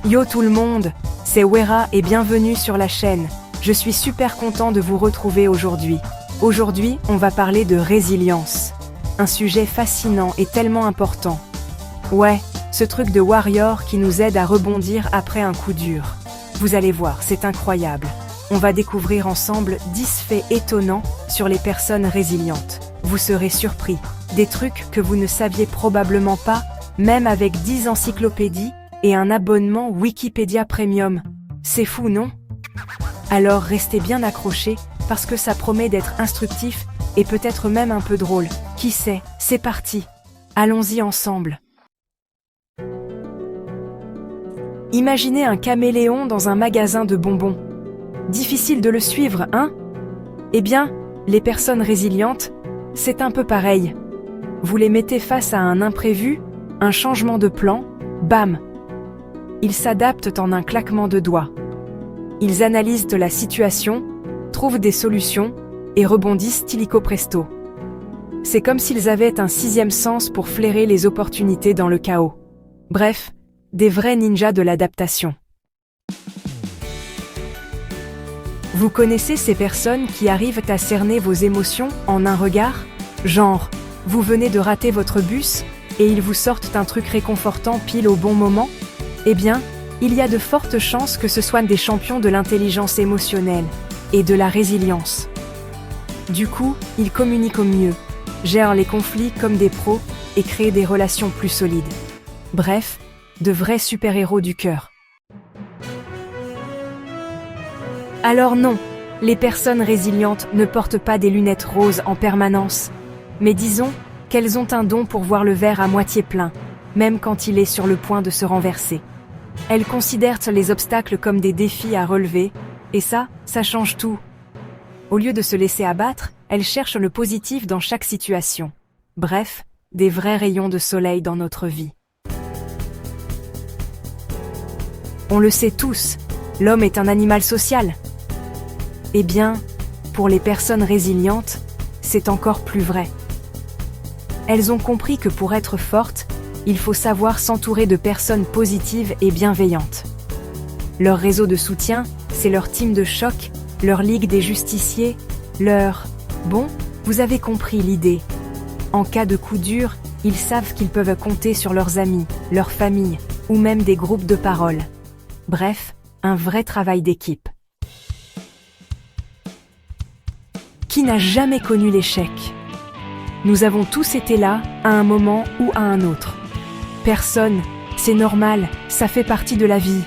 Yo tout le monde, c'est Wera et bienvenue sur la chaîne. Je suis super content de vous retrouver aujourd'hui. Aujourd'hui, on va parler de résilience. Un sujet fascinant et tellement important. Ouais, ce truc de warrior qui nous aide à rebondir après un coup dur. Vous allez voir, c'est incroyable. On va découvrir ensemble 10 faits étonnants sur les personnes résilientes. Vous serez surpris. Des trucs que vous ne saviez probablement pas, même avec 10 encyclopédies et un abonnement Wikipédia Premium. C'est fou, non? Alors restez bien accrochés, parce que ça promet d'être instructif et peut-être même un peu drôle. Qui sait? C'est parti. Allons-y ensemble. Imaginez un caméléon dans un magasin de bonbons. Difficile de le suivre, hein? Eh bien, les personnes résilientes, c'est un peu pareil. Vous les mettez face à un imprévu, un changement de plan, bam! Ils s'adaptent en un claquement de doigts. Ils analysent la situation, trouvent des solutions et rebondissent illico presto. C'est comme s'ils avaient un 6e sens pour flairer les opportunités dans le chaos. Bref, des vrais ninjas de l'adaptation. Vous connaissez ces personnes qui arrivent à cerner vos émotions en un regard? Genre, vous venez de rater votre bus et ils vous sortent un truc réconfortant pile au bon moment? Eh bien, il y a de fortes chances que ce soient des champions de l'intelligence émotionnelle et de la résilience. Du coup, ils communiquent au mieux, gèrent les conflits comme des pros et créent des relations plus solides. Bref, de vrais super-héros du cœur. Alors non, les personnes résilientes ne portent pas des lunettes roses en permanence, mais disons qu'elles ont un don pour voir le verre à moitié plein, même quand il est sur le point de se renverser. Elles considèrent les obstacles comme des défis à relever, et ça change tout. Au lieu de se laisser abattre, elles cherchent le positif dans chaque situation. Bref, des vrais rayons de soleil dans notre vie. On le sait tous, l'homme est un animal social. Eh bien, pour les personnes résilientes, c'est encore plus vrai. Elles ont compris que pour être fortes, il faut savoir s'entourer de personnes positives et bienveillantes. Leur réseau de soutien, c'est leur team de choc, leur ligue des justiciers, leur... Bon, vous avez compris l'idée. En cas de coup dur, ils savent qu'ils peuvent compter sur leurs amis, leur famille, ou même des groupes de parole. Bref, un vrai travail d'équipe. Qui n'a jamais connu l'échec? Nous avons tous été là, à un moment ou à un autre. Personne, c'est normal, ça fait partie de la vie.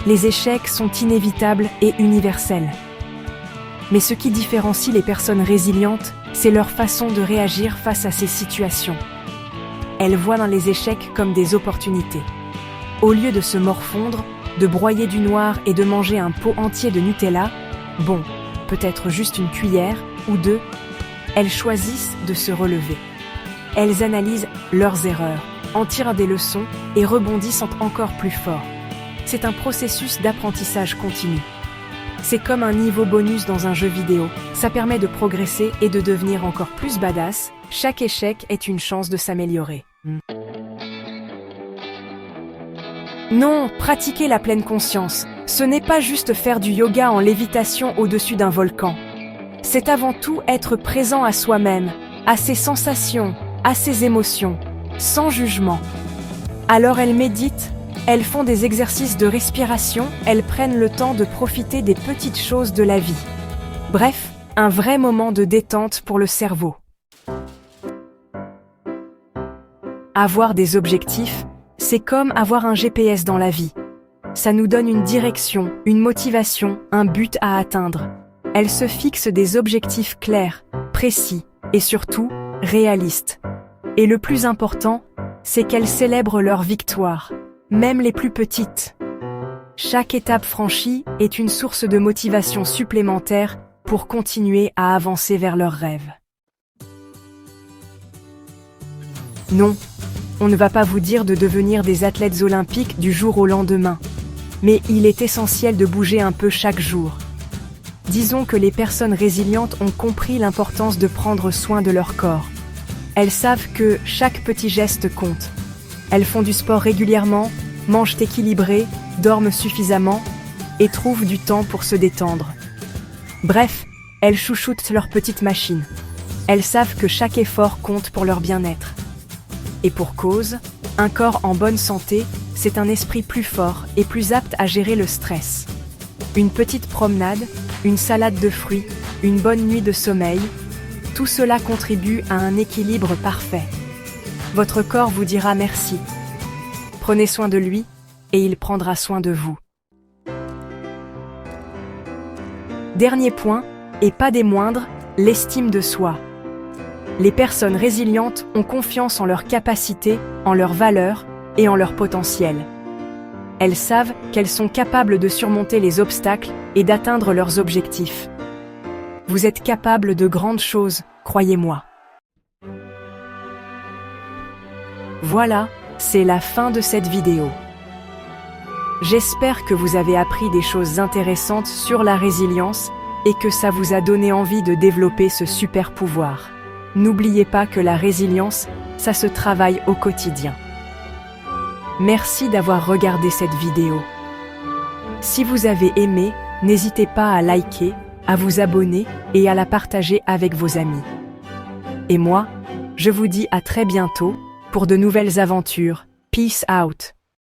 Les échecs sont inévitables et universels. Mais ce qui différencie les personnes résilientes, c'est leur façon de réagir face à ces situations. Elles voient dans les échecs comme des opportunités. Au lieu de se morfondre, de broyer du noir et de manger un pot entier de Nutella, bon, peut-être juste une cuillère ou deux, elles choisissent de se relever. Elles analysent leurs erreurs, en tirent des leçons et rebondissent encore plus fort. C'est un processus d'apprentissage continu. C'est comme un niveau bonus dans un jeu vidéo. Ça permet de progresser et de devenir encore plus badass. Chaque échec est une chance de s'améliorer. Non, pratiquer la pleine conscience, ce n'est pas juste faire du yoga en lévitation au-dessus d'un volcan. C'est avant tout être présent à soi-même, à ses sensations, à ses émotions, sans jugement. Alors elles méditent, elles font des exercices de respiration, elles prennent le temps de profiter des petites choses de la vie. Bref, un vrai moment de détente pour le cerveau. Avoir des objectifs, c'est comme avoir un GPS dans la vie. Ça nous donne une direction, une motivation, un but à atteindre. Elles se fixent des objectifs clairs, précis et surtout réalistes. Et le plus important, c'est qu'elles célèbrent leurs victoires, même les plus petites. Chaque étape franchie est une source de motivation supplémentaire pour continuer à avancer vers leurs rêves. Non, on ne va pas vous dire de devenir des athlètes olympiques du jour au lendemain, mais il est essentiel de bouger un peu chaque jour. Disons que les personnes résilientes ont compris l'importance de prendre soin de leur corps. Elles savent que chaque petit geste compte. Elles font du sport régulièrement, mangent équilibré, dorment suffisamment et trouvent du temps pour se détendre. Bref, elles chouchoutent leur petite machine. Elles savent que chaque effort compte pour leur bien-être. Et pour cause, un corps en bonne santé, c'est un esprit plus fort et plus apte à gérer le stress. Une petite promenade, une salade de fruits, une bonne nuit de sommeil, tout cela contribue à un équilibre parfait. Votre corps vous dira merci. Prenez soin de lui et il prendra soin de vous. Dernier point, et pas des moindres, l'estime de soi. Les personnes résilientes ont confiance en leurs capacités, en leurs valeurs et en leur potentiel. Elles savent qu'elles sont capables de surmonter les obstacles et d'atteindre leurs objectifs. Vous êtes capable de grandes choses, croyez-moi. Voilà, c'est la fin de cette vidéo. J'espère que vous avez appris des choses intéressantes sur la résilience et que ça vous a donné envie de développer ce super pouvoir. N'oubliez pas que la résilience, ça se travaille au quotidien. Merci d'avoir regardé cette vidéo. Si vous avez aimé, n'hésitez pas à liker, à vous abonner et à la partager avec vos amis. Et moi, je vous dis à très bientôt pour de nouvelles aventures. Peace out.